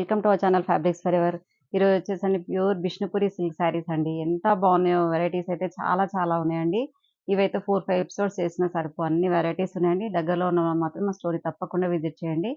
Welcome to our channel fabrics for ever. ఈరోజు వచ్చేసండి pure Bishnupuri silk saris అండి. ఎంత బాగున్నాయో వెరైటీస్ అయితే చాలా ఉన్నాయండి. ఇవైతే 4, 5 ఎపిసోడ్స్ చేసినా సరిపో అన్ని వెరైటీస్ ఉన్నాయండి. దగ్గరలో ఉన్న వాళ్ళు మాత్రం మా స్టోరీ తప్పకుండా విజిట్ చేయండి.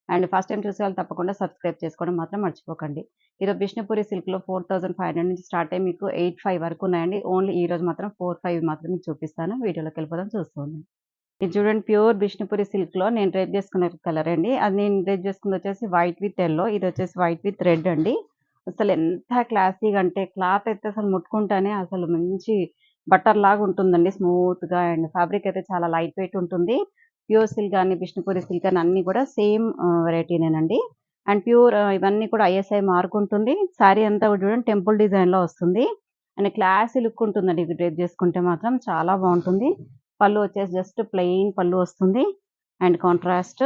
అండ్ ఫస్ట్ టైం చూసే వాళ్ళు తప్పకుండా సబ్స్క్రైబ్ చేసుకోవడం మాత్రం మర్చిపోకండి. ఈరోజు బిష్ణుపురి సిల్క్లో 4500 నుంచి స్టార్ట్ అయ్యి మీకు 85 వరకు ఉన్నాయండి. ఓన్లీ ఈ రోజు మాత్రం 45 మాత్రం మీకు చూపిస్తాను. వీడియోలోకి వెళ్ళిపోదాం, చూస్తుంది. ఇది చూడండి, ప్యూర్ బిష్ణుపురి సిల్క్‌లో నేను డ్రేప్ చేసుకున్న కలర్ అండి. అది నేను డ్రేప్ చేసుకుంది వచ్చేసి వైట్ విత్ యెల్లో. ఇది వచ్చేసి వైట్ విత్ రెడ్ అండి. అసలు ఎంత క్లాసీగా అంటే క్లాత్ అయితే అసలు ముట్టుకుంటేనే అసలు మంచి బటర్ లాగా ఉంటుందండి, స్మూత్‌గా. అండ్ ఫ్యాబ్రిక్ అయితే చాలా లైట్ వెయిట్ ఉంటుంది. ప్యూర్ సిల్క్ గాని, బిష్ణుపురి సిల్క్ గాని అన్నీ కూడా సేమ్ వెరైటీనేనండి. అండ్ ప్యూర్ ఇవన్నీ కూడా ఐఎస్ఐ మార్క్ ఉంటుంది. శారీ అంతా కూడా చూడండి టెంపుల్ డిజైన్‌లో వస్తుంది. అండ్ క్లాసీ లుక్ ఉంటుందండి. ఇది డ్రేప్ చేసుకుంటే మాత్రం చాలా బాగుంటుంది. పళ్ళు వచ్చేసి జస్ట్ ప్లెయిన్ పళ్ళు వస్తుంది. అండ్ కాంట్రాస్ట్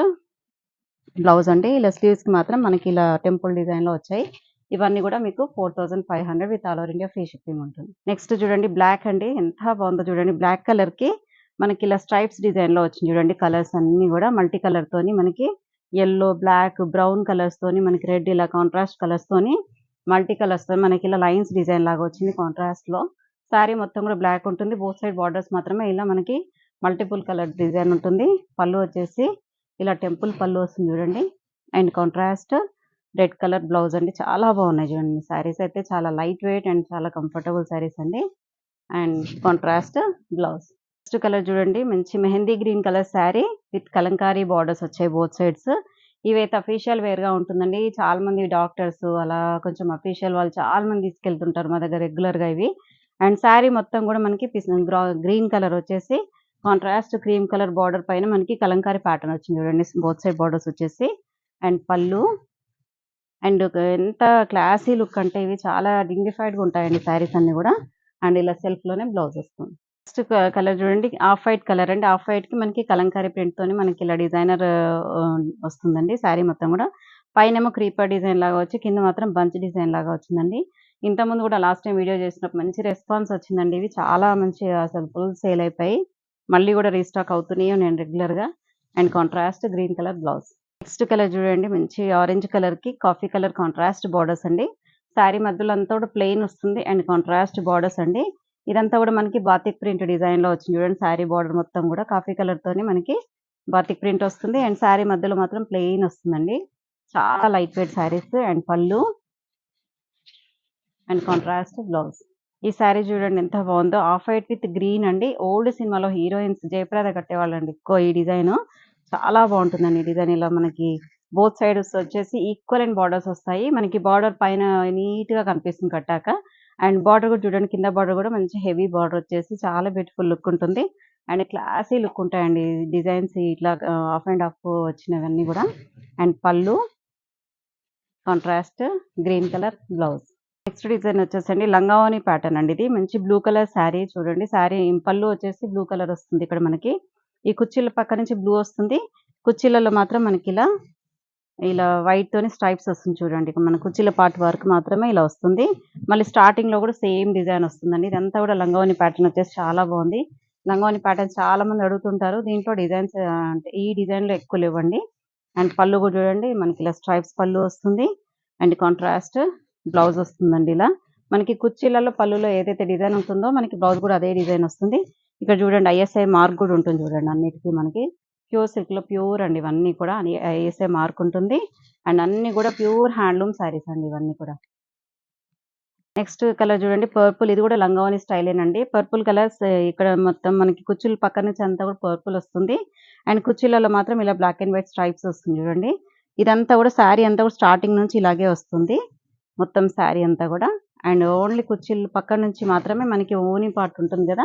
బ్లౌజ్ అండి. ఇలా స్లీవ్స్‌కి మాత్రం మనకి ఇలా టెంపుల్ డిజైన్‌లో వచ్చాయి. ఇవన్నీ కూడా మీకు 4500 with all over India free shipping ఉంటుంది. నెక్స్ట్ చూడండి, బ్లాక్ అండి. ఎంత బాగుందో చూడండి. బ్లాక్ కలర్‌కి మనకి ఇలా స్ట్రైప్స్ డిజైన్‌లో వచ్చింది చూడండి. కలర్స్ అన్నీ కూడా మల్టీ కలర్ తోని మనకి యెల్లో, బ్లాక్, బ్రౌన్ కలర్స్ తోని మనకి రెడ్, ఇలా కాంట్రాస్ట్ కలర్స్ తోని మల్టీ కలర్స్ తోని మనకి ఇలా లైన్స్ డిజైన్ లాగా వచ్చింది కాంట్రాస్ట్‌లో. శారీ మొత్తం కూడా బ్లాక్ ఉంటుంది. బోత్ సైడ్ బార్డర్స్ మాత్రమే ఇలా మనకి మల్టిపుల్ కలర్ డిజైన్ ఉంటుంది. పళ్ళు వచ్చేసి ఇలా టెంపుల్ పళ్ళు వస్తుంది చూడండి. And contrast red colour blouse అండి. చాలా బాగున్నాయి చూడండి. శారీస్ అయితే చాలా లైట్ వెయిట్ అండ్ చాలా కంఫర్టబుల్ శారీస్ అండి. And contrast blouse. Next colour చూడండి, మంచి mehndi green colour sari with Kalamkari borders వచ్చాయి బోత్ సైడ్స్. ఇవైతే అఫీషియల్ వేర్‌గా ఉంటుందండి. చాలా మంది డాక్టర్స్ అలా కొంచెం అఫీషియల్ వాళ్ళు చాలా మంది తీసుకెళ్తుంటారు మా దగ్గర రెగ్యులర్‌గా ఇవి. అండ్ శారీ మొత్తం కూడా మనకి గ్రీన్ కలర్ వచ్చేసి కాంట్రాస్ట్ క్రీమ్ కలర్ బార్డర్ పైన మనకి కలంకారీ ప్యాటర్న్ వచ్చింది చూడండి. బోత్ సైడ్ బార్డర్స్ వచ్చేసి. అండ్ పళ్ళు అండ్ ఎంత క్లాసీ లుక్ అంటే ఇవి చాలా డిగ్నిఫైడ్‌గా ఉంటాయండి శారీస్ అన్నీ కూడా. అండ్ ఇలా సెల్ఫ్‌లోనే బ్లౌజ్ వస్తుంది. నెక్స్ట్ కలర్ చూడండి, ఆఫ్ వైట్ కలర్ అండి. ఆఫ్ వైట్‌కి మనకి కలంకారీ ప్రింట్ తోని మనకి ఇలా డిజైనర్ వస్తుందండి శారీ మొత్తం కూడా. పైనేమో క్రీపర్ డిజైన్ లాగా వచ్చి కింద మాత్రం బంచ్ డిజైన్ లాగా వచ్చిందండి. ఇంతకుముందు కూడా లాస్ట్ టైం వీడియో చేసినప్పుడు మంచి రెస్పాన్స్ వచ్చిందండి. ఇవి చాలా మంచి అసలు ఫుల్ సేల్ అయిపోయి మళ్ళీ కూడా రీస్టాక్ అవుతున్నాయి నేను రెగ్యులర్‌గా. And contrast green colour blouse. Next colour చూడండి, మంచి ఆరెంజ్ కలర్‌కి కాఫీ కలర్ కాంట్రాస్ట్ బార్డర్స్ అండి. శారీ మధ్యలో అంతా కూడా ప్లెయిన్ వస్తుంది అండ్ కాంట్రాస్ట్ బార్డర్స్ అండి. ఇదంతా కూడా మనకి బాతిక్ ప్రింట్ డిజైన్‌లో వచ్చింది చూడండి. శారీ బార్డర్ మొత్తం కూడా కాఫీ కలర్ తోని మనకి బాతిక్ ప్రింట్ వస్తుంది. అండ్ శారీ మధ్యలో మాత్రం ప్లెయిన్ వస్తుందండి. చాలా లైట్ వెయిట్ శారీస్. అండ్ పళ్ళు అండ్ కాంట్రాస్ట్ బ్లౌజ్. ఈ శారీ చూడండి ఎంత బాగుందో. ఆఫ్ వైట్ విత్ గ్రీన్ అండి. ఓల్డ్ సినిమాలో హీరోయిన్స్ జయప్రద కట్టేవాళ్ళండి ఎక్కువ ఈ డిజైన్. చాలా బాగుంటుందండి ఈ డిజైన్. ఇలా మనకి బోత్ సైడ్స్ వచ్చేసి ఈక్వల్ అండ్ బార్డర్స్ వస్తాయి. మనకి బార్డర్ పైన నీట్‌గా కనిపిస్తుంది కట్టాక. అండ్ బార్డర్ కూడా చూడండి, కింద బార్డర్ కూడా మంచి హెవీ బార్డర్ వచ్చేసి చాలా బ్యూటిఫుల్ లుక్ ఉంటుంది. అండ్ క్లాసీ లుక్ ఉంటాయండి డిజైన్స్ ఇట్లా హాఫ్ అండ్ హాఫ్ వచ్చినవన్నీ కూడా. అండ్ పళ్ళు contrast green colour blouse. Next design వచ్చేసండి లంగావోని ప్యాటర్న్ అండి. ఇది మంచి బ్లూ కలర్ శారీ చూడండి. శారీ పళ్ళు వచ్చేసి బ్లూ కలర్ వస్తుంది. ఇక్కడ మనకి ఈ కుర్చీల పక్క నుంచి బ్లూ వస్తుంది. కుర్చీలలో మాత్రం మనకి ఇలా వైట్ తోని స్ట్రైప్స్ వస్తుంది చూడండి. మన కుర్చీల పార్ట్ వరకు మాత్రమే ఇలా వస్తుంది. మళ్ళీ స్టార్టింగ్ లో కూడా సేమ్ డిజైన్ వస్తుందండి. ఇదంతా కూడా లంగావోని ప్యాటర్న్ వచ్చేసి చాలా బాగుంది. లంగావోని ప్యాటర్న్ చాలా మంది అడుగుతుంటారు. దీంట్లో డిజైన్స్ అంటే ఈ డిజైన్ లో ఎక్కువ లేవండి. అండ్ పళ్ళు కూడా చూడండి, మనకి ఇలా స్ట్రైప్స్ పళ్ళు వస్తుంది. అండ్ కాంట్రాస్ట్ బ్లౌజ్ వస్తుందండి. ఇలా మనకి కుర్చీలలో పళ్ళులో ఏదైతే డిజైన్ ఉంటుందో మనకి బ్లౌజ్ కూడా అదే డిజైన్ వస్తుంది. ఇక్కడ చూడండి ఐఎస్ఐ మార్క్ కూడా ఉంటుంది చూడండి. అన్నిటికీ మనకి ప్యూర్ సిల్క్ లో ప్యూర్ అండి. ఇవన్నీ కూడా ఐఎస్ఐ మార్క్ ఉంటుంది. అండ్ అన్ని కూడా ప్యూర్ హ్యాండ్లూమ్ శారీస్ అండి ఇవన్నీ కూడా. నెక్స్ట్ కలర్ చూడండి, పర్పుల్. ఇది కూడా లంగావోని స్టైలేనండి. పర్పుల్ కలర్స్ ఇక్కడ మొత్తం మనకి కుర్చీల పక్క నుంచి అంతా కూడా పర్పుల్ వస్తుంది. అండ్ కుర్చీలలో మాత్రం ఇలా బ్లాక్ అండ్ వైట్ స్ట్రైప్స్ వస్తుంది చూడండి. ఇదంతా కూడా శారీ అంతా కూడా స్టార్టింగ్ నుంచి ఇలాగే వస్తుంది మొత్తం శారీ అంతా కూడా. అండ్ ఓన్లీ కుర్చీల పక్క నుంచి మాత్రమే మనకి ఓని పార్ట్ ఉంటుంది కదా,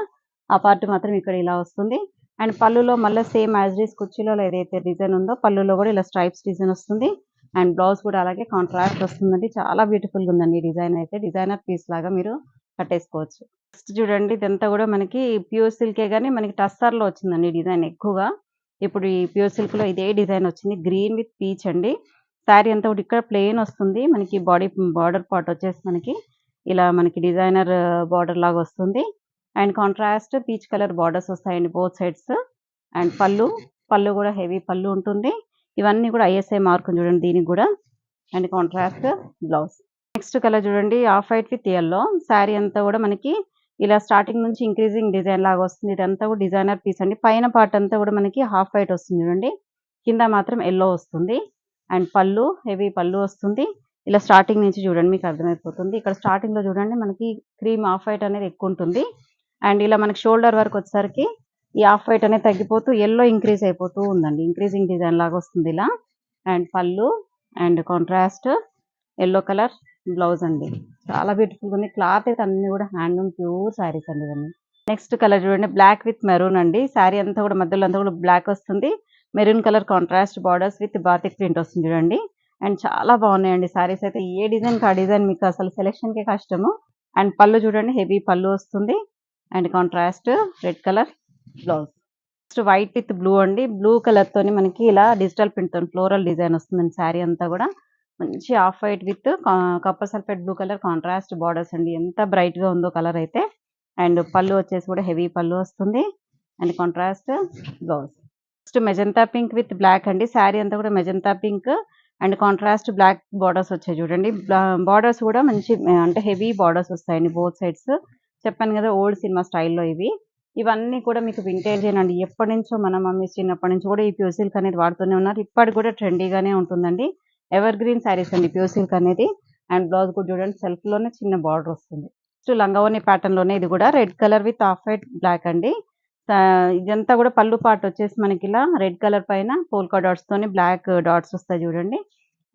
ఆ పార్ట్ మాత్రం ఇక్కడ ఇలా వస్తుంది. అండ్ పళ్ళులో మళ్ళీ సేమ్ యాజ్ ఇట్ ఈస్ కుర్చీలలో ఏదైతే డిజైన్ ఉందో పళ్ళులో కూడా ఇలా స్ట్రైప్స్ డిజైన్ వస్తుంది. అండ్ బ్లౌజ్ కూడా అలాగే కాంట్రాస్ట్ వస్తుందండి. చాలా బ్యూటిఫుల్‌గా ఉందండి ఈ డిజైన్ అయితే. డిజైనర్ పీస్ లాగా మీరు కట్టేసుకోవచ్చు. నెక్స్ట్ చూడండి, ఇదంతా కూడా మనకి ప్యూర్ సిల్కే గాని మనకి టస్సర్‌లో వచ్చిందండి డిజైన్ ఎక్కువగా. ఇప్పుడు ఈ ప్యూర్ సిల్క్‌లో ఇదే డిజైన్ వచ్చింది. గ్రీన్ విత్ పీచ్ అండి. శారీ అంతా కూడా ఇక్కడ ప్లెయిన్ వస్తుంది. మనకి బార్డర్ పార్ట్ వచ్చేసి మనకి ఇలా మనకి డిజైనర్ బార్డర్ లాగా వస్తుంది. And contrast peach colour borders వస్తాయండి బోత్ సైడ్స్. అండ్ పళ్ళు కూడా హెవీ పళ్ళు ఉంటుంది. ఇవన్నీ కూడా ఐఎస్ఐ మార్క్ చూడండి దీనికి కూడా. And contrast blouse. Next colour చూడండి, off white with yellow. Sari అంతా కూడా మనకి ఇలా స్టార్టింగ్ నుంచి ఇంక్రీజింగ్ డిజైన్ లాగా వస్తుంది. ఇదంతా కూడా డిజైనర్ పీస్ అండి. పైన పార్ట్ అంతా కూడా మనకి హాఫ్ వైట్ వస్తుంది చూడండి, కింద మాత్రం యెల్లో వస్తుంది. అండ్ పళ్ళు హెవీ పళ్ళు వస్తుంది. ఇలా స్టార్టింగ్ నుంచి చూడండి మీకు అర్థమైపోతుంది. ఇక్కడ స్టార్టింగ్లో చూడండి మనకి క్రీమ్ ఆఫ్ వైట్ అనేది ఎక్కువ ఉంటుంది. అండ్ ఇలా మనకి షోల్డర్ వరకు వచ్చేసరికి ఈ ఆఫ్ వైట్ అనేది తగ్గిపోతూ యెల్లో ఇంక్రీజ్ అయిపోతూ ఉందండి. ఇంక్రీజింగ్ డిజైన్ లాగా వస్తుంది ఇలా. అండ్ పళ్ళు and contrast yellow colour blouse అండి. చాలా బ్యూటిఫుల్గా ఉంది. క్లాత్ అయితే అన్ని కూడా హ్యాండ్లూమ్ ప్యూర్ శారీస్ అండి ఇవన్నీ. నెక్స్ట్ కలర్ చూడండి, బ్లాక్ విత్ మెరూన్ అండి. శారీ అంతా కూడా మధ్యలో అంతా కూడా బ్లాక్ వస్తుంది. Maroon colour contrast borders with batik print వస్తుంది చూడండి. అండ్ చాలా బాగున్నాయండి శారీస్ అయితే. ఏ డిజైన్ ఆ డిజైన్ మీకు అసలు సెలెక్షన్కే కష్టము. అండ్ పళ్ళు చూడండి, హెవీ పళ్ళు వస్తుంది. And contrast red colour blouse. Next white with blue అండి. బ్లూ కలర్ తోని మనకి ఇలా డిజిటల్ ప్రింట్ తో ఫ్లోరల్ డిజైన్ వస్తుందండి. శారీ అంతా కూడా మంచి of white with కప్పర్ sulphate blue colour contrast borders అండి. ఎంత బ్రైట్ గా ఉందో కలర్ అయితే. అండ్ పళ్ళు వచ్చేసి కూడా హెవీ పళ్ళు వస్తుంది. And contrast blouse. Next magenta pink with black అండి. శారీ అంతా కూడా magenta pink and contrast black borders వచ్చాయి చూడండి. బార్డర్స్ కూడా మంచి అంటే హెవీ బార్డర్స్ వస్తాయండి బోత్ సైడ్స్. చెప్పాను కదా ఓల్డ్ సినిమా స్టైల్లో ఇవన్నీ కూడా మీకు వింటేజ్ అండి. ఎప్పటి నుంచో మన మమ్మీస్ చిన్నప్పటి నుంచి కూడా ఈ ప్యూర్ సిల్క్ అనేది వాడుతూనే ఉన్నారు. ఇప్పటికి కూడా ట్రెండీగానే ఉంటుందండి. ఎవర్ గ్రీన్ శారీస్ అండి ప్యూర్ సిల్క్ అనేది. అండ్ బ్లౌజ్ కూడా చూడండి సెల్ఫ్ లోనే చిన్న బార్డర్ వస్తుంది. నెక్స్ట్ లంగావోని ప్యాటర్న్ లోనే ఇది కూడా red colour with off white black అండి. ఇదంతా కూడా పళ్ళు పార్ట్ వచ్చేసి మనకి ఇలా రెడ్ కలర్ పైన పోల్కా డాట్స్ తోని బ్లాక్ డాట్స్ వస్తాయి చూడండి.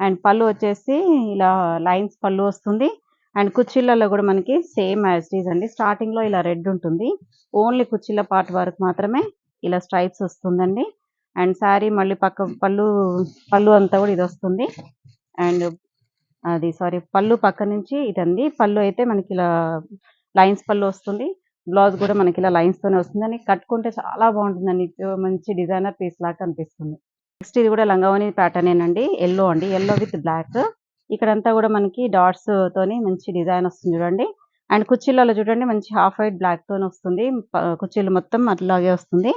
అండ్ పళ్ళు వచ్చేసి ఇలా లైన్స్ పళ్ళు వస్తుంది. అండ్ కుర్చీలలో కూడా మనకి సేమ్ యాజ్ ఇట్ ఈజ్ అండి. స్టార్టింగ్ లో ఇలా రెడ్ ఉంటుంది. ఓన్లీ కుర్చీల పార్ట్ వరకు మాత్రమే ఇలా స్ట్రైప్స్ వస్తుందండి. అండ్ శారీ మళ్ళీ పళ్ళు అంతా కూడా ఇది వస్తుంది. అండ్ అది సారీ పళ్ళు పక్క నుంచి ఇదండి. పళ్ళు అయితే మనకి ఇలా లైన్స్ పళ్ళు వస్తుంది. బ్లౌజ్ కూడా మనకి ఇలా లైన్స్ తోనే వస్తుంది. అని కట్టుకుంటే చాలా బాగుంటుందండి. మంచి డిజైనర్ పీస్ లాగా కనిపిస్తుంది. నెక్స్ట్ ఇది కూడా లంగావోని ప్యాటర్న్ ఏనండి. ఎల్లో అండి, ఎల్లో విత్ బ్లాక్. ఇక్కడంతా కూడా మనకి డాట్స్ తోని మంచి డిజైన్ వస్తుంది చూడండి. అండ్ కుర్చీలలో చూడండి మంచి హాఫ్ వైట్ బ్లాక్ తోని వస్తుంది. కుర్చీలు మొత్తం అట్లాగే వస్తుంది.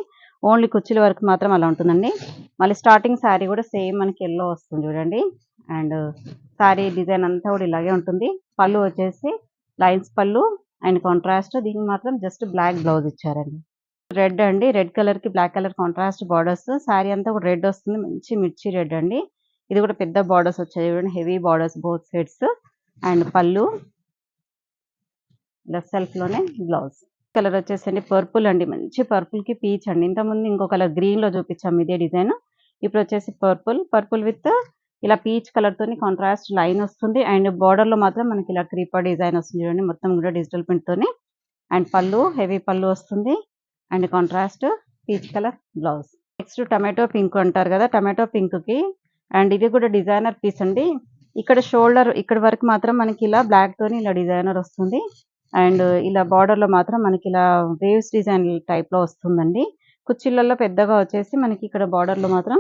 ఓన్లీ కుర్చీల వరకు మాత్రం అలా ఉంటుందండి. మళ్ళీ స్టార్టింగ్ శారీ కూడా సేమ్ మనకి ఎల్లో వస్తుంది చూడండి. అండ్ శారీ డిజైన్ అంతా కూడా ఇలాగే ఉంటుంది. పళ్ళు వచ్చేసి లైన్స్ పళ్ళు అండ్ కాంట్రాస్ట్. దీనికి మాత్రం జస్ట్ బ్లాక్ బ్లౌజ్ ఇచ్చారండి. రెడ్ అండి, రెడ్ కలర్ కి black colour contrast borders. Sari అంతా కూడా రెడ్ వస్తుంది, మంచి మిర్చి రెడ్ అండి. ఇది కూడా పెద్ద బార్డర్స్ వచ్చాయి చూడండి, heavy borders both sides. And పళ్ళు ఇలా సెల్ఫ్ లోనే బ్లౌజ్. కలర్ వచ్చేసండి పర్పుల్ అండి, మంచి పర్పుల్ కి పీచ్ అండి. ఇంతకుముందు ఇంకో కలర్ గ్రీన్ లో చూపించాము ఇదే డిజైన్. ఇప్పుడు వచ్చేసి పర్పుల్ విత్ ఇలా పీచ్ కలర్ తోని కాంట్రాస్ట్ లైన్ వస్తుంది. అండ్ బార్డర్ లో మాత్రం మనకి ఇలా క్రీపర్ డిజైన్ వస్తుంది చూడండి, మొత్తం కూడా డిజిటల్ ప్రింట్ తోని. అండ్ పళ్ళు హెవీ పళ్ళు వస్తుంది. And contrast peach colour blouse. Next tomato pink అంటారు కదా, టమాటో పింక్ కి. అండ్ ఇది కూడా డిజైనర్ పీస్ అండి. ఇక్కడ షోల్డర్ ఇక్కడ వరకు మాత్రం మనకి ఇలా బ్లాక్ తోని ఇలా డిజైనర్ వస్తుంది. అండ్ ఇలా బార్డర్ లో మాత్రం మనకి ఇలా వేవ్స్ డిజైన్ టైప్ లో వస్తుందండి. కుర్చీలలో పెద్దగా వచ్చేసి మనకి ఇక్కడ బార్డర్ లో మాత్రం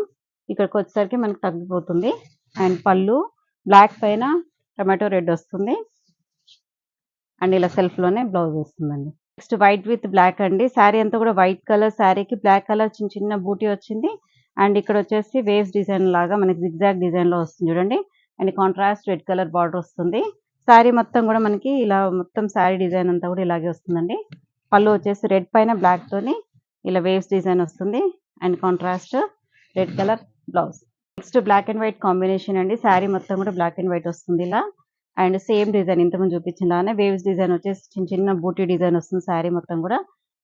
ఇక్కడికి వచ్చేసరికి మనకి తగ్గిపోతుంది. అండ్ పళ్ళు బ్లాక్ పైన టమాటో రెడ్ వస్తుంది. అండ్ ఇలా సెల్ఫ్ లోనే బ్లౌజ్ వస్తుందండి. నెక్స్ట్ వైట్ విత్ బ్లాక్ అండి. శారీ అంతా కూడా వైట్ కలర్ శారీకి బ్లాక్ కలర్ చిన్న చిన్న బూటీ వచ్చింది. అండ్ ఇక్కడ వచ్చేసి వేవ్స్ డిజైన్ లాగా మనకి జిగ్జాగ్ డిజైన్ లో వస్తుంది చూడండి. And contrast red colour border వస్తుంది. శారీ మొత్తం కూడా మనకి ఇలా మొత్తం శారీ డిజైన్ అంతా కూడా ఇలాగే వస్తుందండి. పళ్ళు వచ్చేసి రెడ్ పైన బ్లాక్ తోని ఇలా వేవ్స్ డిజైన్ వస్తుంది. And contrast red colour blouse. Next black and white combination అండి. శారీ మొత్తం కూడా బ్లాక్ అండ్ వైట్ వస్తుంది ఇలా. అండ్ సేమ్ డిజైన్ ఇంతకుముందు చూపించిందానే వేవ్స్ డిజైన్ వచ్చేసి చిన్న చిన్న బూటీ డిజైన్ వస్తుంది శారీ మొత్తం కూడా.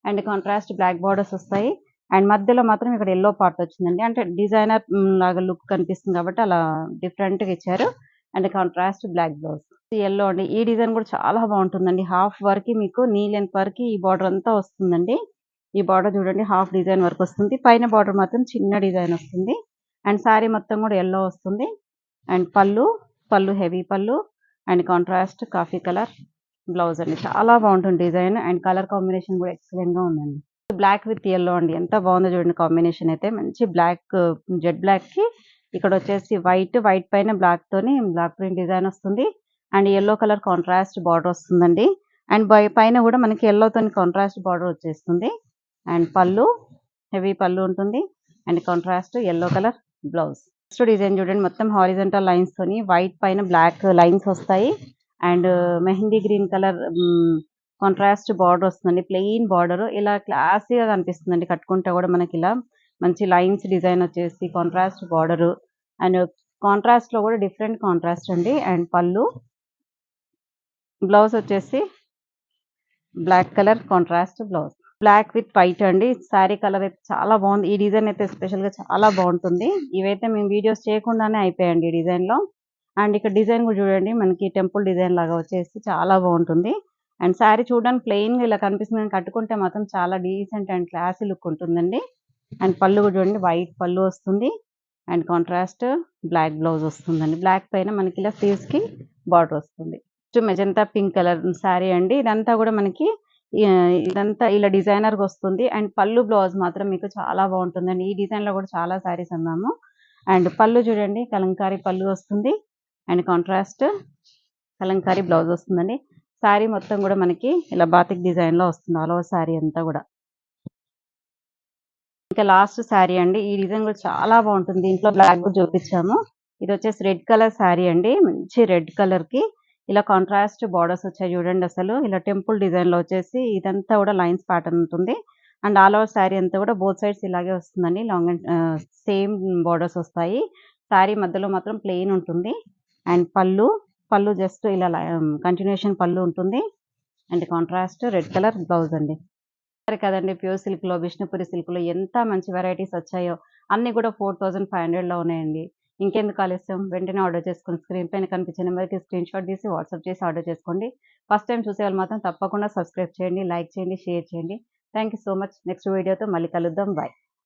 అండ్ కాంట్రాస్ట్ బ్లాక్ బార్డర్స్ వస్తాయి. అండ్ మధ్యలో మాత్రం ఇక్కడ ఎల్లో పార్ట్ వచ్చిందండి. అంటే డిజైనర్ లాగా లుక్ కనిపిస్తుంది కాబట్టి అలా డిఫరెంట్ గా ఇచ్చారు. And contrast black blouse. Yellow అండి. ఈ డిజైన్ కూడా చాలా బాగుంటుందండి. హాఫ్ వరకు మీకు నీ లెంత్ వరకు ఈ బార్డర్ అంతా వస్తుందండి. ఈ బార్డర్ చూడండి హాఫ్ డిజైన్ వరకు వస్తుంది. పైన బార్డర్ మాత్రం చిన్న డిజైన్ వస్తుంది. అండ్ శారీ మొత్తం కూడా ఎల్లో వస్తుంది. అండ్ పళ్ళు హెవీ పళ్ళు. And contrast coffee colour blouse అండి. చాలా బాగుంటుంది డిజైన్. అండ్ కలర్ కాంబినేషన్ కూడా ఎక్సలెంట్ గా ఉందండి. బ్లాక్ విత్ ఎల్లో అండి, ఎంత బాగుందో చూడండి కాంబినేషన్ అయితే. మంచి బ్లాక్ జెడ్ బ్లాక్ కి ఇక్కడ వచ్చేసి వైట్ పైన బ్లాక్ తోని బ్లాక్ ప్రింట్ డిజైన్ వస్తుంది. And yellow colour contrast border వస్తుందండి. అండ్ పైన కూడా మనకి ఎల్లో తోని కాంట్రాస్ట్ బార్డర్ వచ్చేస్తుంది. అండ్ పళ్ళు హెవీ పళ్ళు ఉంటుంది. And contrast yellow colour blouse. Next design చూడండి, మొత్తం హారిజంటల్ లైన్స్ తోని వైట్ పైన బ్లాక్ లైన్స్ వస్తాయి. And mehndi green colour contrast border వస్తుందండి, ప్లెయిన్ బార్డర్. ఇలా క్లాసీగా కనిపిస్తుందండి కట్టుకుంటే కూడా. మనకి ఇలా మంచి లైన్స్ డిజైన్ వచ్చేసి కాంట్రాస్ట్ బార్డర్. అండ్ కాంట్రాస్ట్ లో కూడా డిఫరెంట్ కాంట్రాస్ట్ అండి. అండ్ పళ్ళు, బ్లౌజ్ వచ్చేసి black colour contrast blouse, black with white అండి. శారీ కలర్ అయితే చాలా బాగుంది. ఈ డిజైన్ అయితే స్పెషల్ గా చాలా బాగుంటుంది. ఇవైతే మేము వీడియోస్ చేయకుండానే అయిపోయాయండి ఈ డిజైన్ లో. అండ్ ఇక్కడ డిజైన్ కూడా చూడండి, మనకి టెంపుల్ డిజైన్ లాగా వచ్చేసి చాలా బాగుంటుంది. అండ్ శారీ చూడడానికి ప్లెయిన్ గా ఇలా కనిపిస్తుంది, కానీ కట్టుకుంటే మాత్రం చాలా డీసెంట్ అండ్ క్లాసీ లుక్ ఉంటుందండి. అండ్ పళ్ళు కూడా చూడండి, వైట్ పళ్ళు వస్తుంది. అండ్ కాంట్రాస్ట్ బ్లాక్ బ్లౌజ్ వస్తుందండి. బ్లాక్ పైన మనకి ఇలా స్లీవ్స్ కి బార్డర్ వస్తుంది. మెజంతా పింక్ కలర్ శారీ అండి. ఇదంతా కూడా మనకి ఇదంతా ఇలా డిజైనర్ గా వస్తుంది. అండ్ పళ్ళు బ్లౌజ్ మాత్రం మీకు చాలా బాగుంటుందండి. ఈ డిజైన్ లో కూడా చాలా శారీస్ అన్నాము. అండ్ పళ్ళు చూడండి, కలంకారీ పళ్ళు వస్తుంది. అండ్ కాంట్రాస్ట్ కలంకారీ బ్లౌజ్ వస్తుందండి. శారీ మొత్తం కూడా మనకి ఇలా బాతిక్ డిజైన్ లో వస్తుంది, ఆల్ ఓవర్ శారీ అంతా కూడా. ఇంకా లాస్ట్ శారీ అండి. ఈ డిజైన్ కూడా చాలా బాగుంటుంది. దీంట్లో బ్లాక్ కూడా చూపించాము. ఇది వచ్చేసి రెడ్ కలర్ శారీ అండి. మంచి రెడ్ కలర్ కి ఇలా కాంట్రాస్ట్ బార్డర్స్ వచ్చాయి చూడండి. అసలు ఇలా టెంపుల్ డిజైన్ లో వచ్చేసి ఇదంతా కూడా లైన్స్ ప్యాటర్న్ ఉంటుంది. అండ్ ఆల్ ఓవర్ శారీ అంతా కూడా బోత్ సైడ్స్ ఇలాగే వస్తుందండి. లాంగ్ అండ్ సేమ్ బార్డర్స్ వస్తాయి. శారీ మధ్యలో మాత్రం ప్లెయిన్ ఉంటుంది. అండ్ పళ్ళు జస్ట్ ఇలా కంటిన్యూషన్ పళ్ళు ఉంటుంది. And contrast red colour blouse అండి. సరే కదండి, ప్యూర్ సిల్క్ లో, విష్ణుపురి సిల్క్ లో ఎంత మంచి వెరైటీస్ వచ్చాయో. అన్ని కూడా 4500 లో ఉన్నాయండి. ఇంకెందుకు ఆలస్యం, వెంటనే ఆర్డర్ చేసుకుని స్క్రీన్ పైన కనిపించే నెంబర్కి స్క్రీన్ షాట్ తీసి వాట్సాప్ చేసి ఆర్డర్ చేసుకోండి. ఫస్ట్ టైం చూసే వాళ్ళు మాత్రం తప్పకుండా సబ్స్క్రైబ్ చేయండి, లైక్ చేయండి, షేర్ చేయండి. Thank you so much. Next వీడియోతో మళ్ళీ కలుద్దాం. బాయ్.